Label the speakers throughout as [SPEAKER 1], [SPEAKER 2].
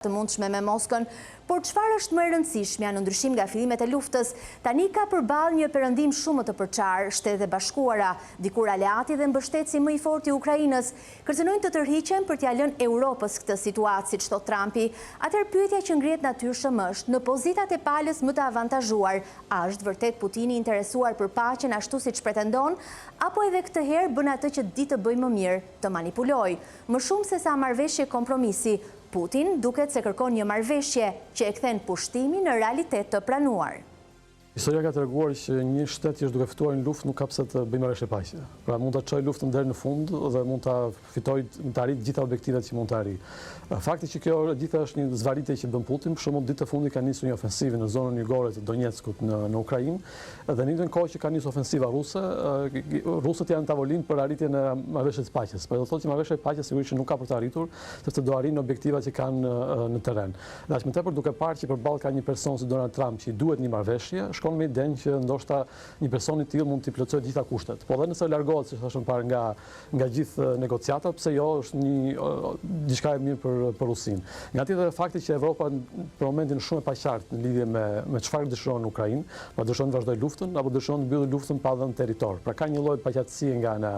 [SPEAKER 1] të mundshme me Moskën, por çfarë është më e rëndësishmja në ndryshim nga fillimet e luftës, tani ka përballë një perëndim shumë të përçarë. Shtetet e Bashkuara, dikur aleati dhe mbështetësi më i fortë i Ukrainës, kërcënojnë të tërhiqen për t'ia lënë Europës këtë situatë, siç thot Trumpi. Atëherë pyetja që ngrihet natyrshëm është, në pozitat e palës më të avantazhuar, a është vërtet Putini interesuar për paqen ashtu siç pretendon, apo edhe këtë herë bën atë që di të bëjë më mirë, të manipulojë, më shumë se sa marrëveshje kompromisi. Putin duket se kërkon një marrëveshje që e kthen pushtimin në realitet të pranuar.
[SPEAKER 2] Historia ka treguar që një shtet që është duke fituar një luftë nuk ka pse të bëjë marrëveshje paqe. Pra mund ta çojë luftën deri në fund dhe mund ta fitojë, të arrijë gjitha objektivat që mund të arrijë. Fakti që kjo gjithë është një zvarritje që bën Putin, për shembull ditë të fundit ka nisur një ofensivë në zonën jugore të Donetskut në Ukrainë, dhe në njëjtën kohë që ka nisur ofensiva ruse, rusët janë në tavolinë për arritjen e marrëveshjes së paqes. Por do thotë që marrëveshja e paqes sigurisht nuk ka për të arritur, sepse do arrijnë objektivat që kanë në terren. Dhe as më tepër duke parë që përballë ka një person si Donald Trump që i duhet një marrëveshje, shkon me idenë që ndoshta një person i tillë mund t'i plotësojë gjitha kushtet. Po edhe nëse largohet, siç thashëm parë, nga gjithë negociatat, pse jo, është një diçka e mirë për Rusinë. Nga tjetër fakti që Evropa për momentin është shumë e paqartë në lidhje me çfarë dëshiron Ukrainë, pa dëshiron të vazhdojë luftën apo dëshiron të mbyllë luftën pa dhënë territor. Pra ka një lloj paqartësie nga ana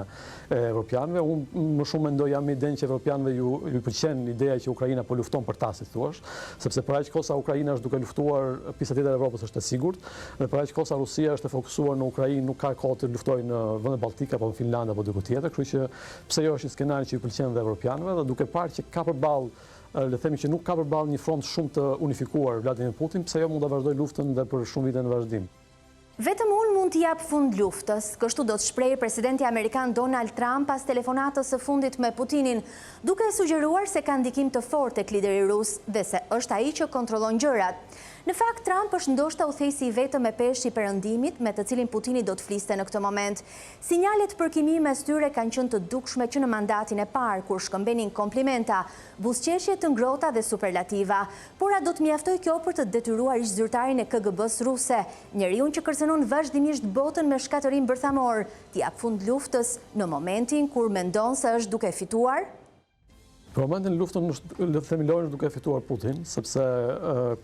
[SPEAKER 2] e evropianëve. Unë më shumë mendoj jam me idenë që evropianëve ju pëlqen ideja që Ukraina po lufton për ta, si thua, sepse për aq kohë sa Ukraina është duke luftuar, pjesa tjetër e Evropës është e sigurt, dhe për aq kohë sa Rusia është e fokusuar në Ukrainë, nuk ka kohë të luftojë në vendet balltike apo në Finland apo diku tjetër, kështu që pse jo është një skenar që ju pëlqen dhe evropianëve, dhe duke parë që ka përballë, le të themi që nuk ka përballë një front shumë të unifikuar Vladimir Putin, pse jo mund ta vazhdojë luftën dhe për shumë vite në vazhdim.
[SPEAKER 1] Vetëm unë mund t'i jap fund luftës, kështu do të shprehë presidenti amerikan Donald Trump pas telefonatës së fundit me Putinin, duke sugjeruar se ka ndikim të fortë tek lideri rus dhe se është ai që kontrollon gjërat. Në fakt, Trump është ndoshta udhëheqësi i vetëm me peshë i perëndimit me të cilin Putini do të fliste në këtë moment. Sinjalet përkimi mes tyre kanë qenë të dukshme që në mandatin e parë, kur shkëmbenin komplimenta, buzëqeshje të ngrohta dhe superlativa. Por a do të mjaftoj kjo për të detyruar ish-zyrtarin e KGB-s ruse, njeriun që kërcënon vazhdimisht botën me shkatërim bërthamor, t'i jap fund luftës në momentin kur mendon se është duke fituar?
[SPEAKER 2] Për momentin luftën le të themi lojën është duke fituar Putin, sepse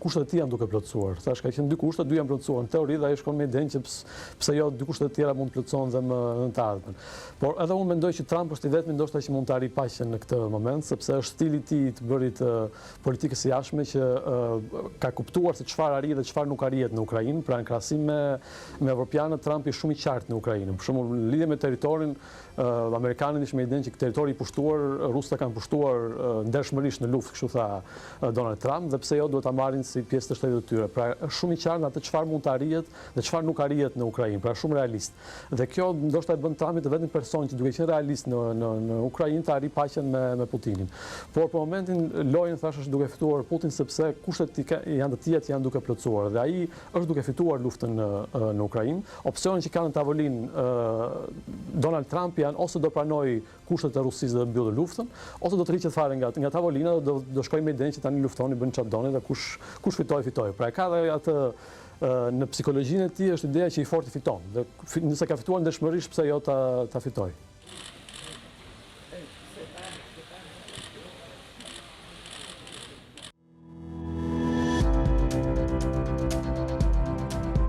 [SPEAKER 2] kushtet e tij janë duke plotësuar. Thash ka qenë dy kushte, dy janë plotësuar. Në teori dhe ai shkon me idenë që pse jo dy kushtet e tjera mund të plotësohen dhe në të ardhmen. Por edhe unë mendoj që Trump është i vetmi ndoshta që mund të arrijë paqen në këtë moment, sepse është stili i tij të bërit politikës së jashtme që ka kuptuar se çfarë arrin dhe çfarë nuk arrihet në Ukrainë. Pra në krahasim me evropianët, Trump është shumë i qartë në Ukrainë. Për shembull, në lidhje me territorin, amerikanët ishin me idenë që territori i pushtuar, rusët kanë pushtuar ndershmërisht në luftë, kështu tha Donald Trump, dhe pse jo duhet ta marrin si pjesë të shtetit të tyre. Pra është shumë i qartë atë çfarë mund të arrihet dhe çfarë nuk arrihet në Ukrainë, pra shumë realist. Dhe kjo ndoshta e bën Trumpin të vetmi person që duke qenë realist në Ukrainë të arrijë paqen me Putinin. Por për momentin lojën thash është duke fituar Putin, sepse kushtet janë të tilla që janë duke plotësuar dhe ai është duke fituar luftën në Ukrainë. Opsionet që kanë në tavolinë Donald Trump janë ose do pranojë kushtet e Rusisë dhe mbyllë luftën, ose do të rriqet fare nga tavolina dhe do shkojë me idenë që tani luftoni, bën çfarë doni dhe kush fitoi. Pra ka dhe atë në psikologjinë e tij është ideja që i fortë fiton. Dhe nëse ka fituar ndershmërisht, pse jo ta fitojë.